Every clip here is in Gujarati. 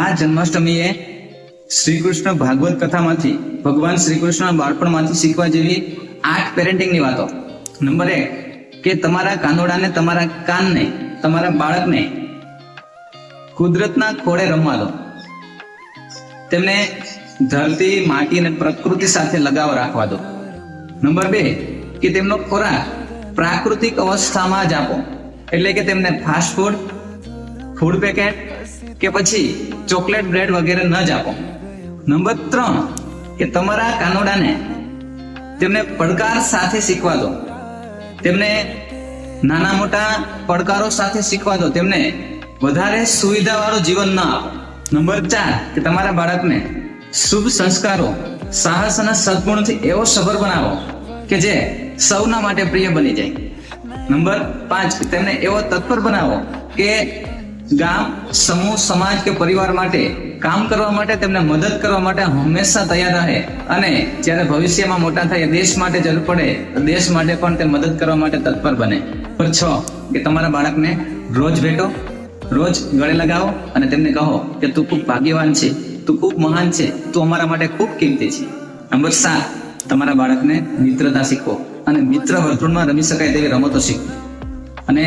આ જન્માષ્ટમીએ શ્રી કૃષ્ણ ભાગવત કથામાંથી ભગવાન શ્રી કૃષ્ણ બાળપણમાંથી શીખવા જેવી 8 પેરેન્ટિંગની વાતો. નંબર 1 કે તમારા કાનોડાને, તમારા કાનને, તમારા બાળકને કુદરતના ખોળે રમવા દો. તેમને ધરતી, માટી અને પ્રકૃતિ સાથે લગાવ રાખવા દો. નંબર 2 કે તેમનો ખોરાક પ્રાકૃતિક અવસ્થામાં જ આપો, એટલે કે તેમને ફાસ્ટ ફૂડ, ફૂડ પેકેટ કે પછી ચોકલેટ, બ્રેડ વગેરે ન જ આપો. નંબર 3 કે તમારા કાનોડાને તેમને પડકાર સાથે શીખવા દો. તેમને નાના મોટા પડકારો સાથે શીખવા દો. તેમને વધારે સુવિધા વાળું જીવન ન આપો. નંબર 4 કે તમારા બાળકને શુભ સંસ્કારો, સાહસ અને સદગુણથી એવો સભર બનાવો કે જે સૌના માટે પ્રિય બની જાય. નંબર 5 તેમને એવો તત્પર બનાવો કે ગામ, સમૂહ, સમાજ કે પરિવાર માટે કામ કરવા માટે, તેમને મદદ કરવા માટે હંમેશા તૈયાર રહે અને જ્યારે ભવિષ્યમાં મોટા થાય, દેશ માટે જરૂર પડે તો દેશ માટે પણ તે મદદ કરવા માટે તત્પર બને. નંબર 6 કે તમારા બાળકને રોજ ભેટો, રોજ ગળે લગાવો અને તેમને કહો કે તું ખૂબ ભાગ્યવાન છે, તું ખૂબ મહાન છે, તું અમારા માટે ખૂબ કિંમતી છે. નંબર 7 તમારા બાળકને મિત્રતા શીખવો અને મિત્ર વર્તુળમાં રમી શકાય તેવી રમતો શીખવો. અને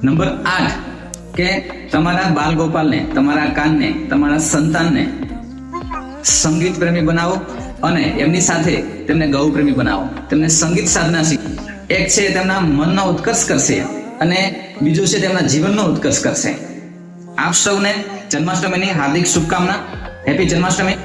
નંબર 8 કે તમારા બાલ ગોપાલને, તમારા કાનને, તમારા સંતાનને સંગીત પ્રેમી બનાવો અને એમની સાથે તેમને ગૌ પ્રેમી બનાવો. તેમને સંગીત સાધના શીખવો. એક છે તેમના મનનો ઉત્કર્ષ કરશે અને બીજું છે તેમના જીવનનો ઉત્કર્ષ કરશે. આપ સૌને જન્માષ્ટમીની હાર્દિક શુભકામના. હેપી જન્માષ્ટમી.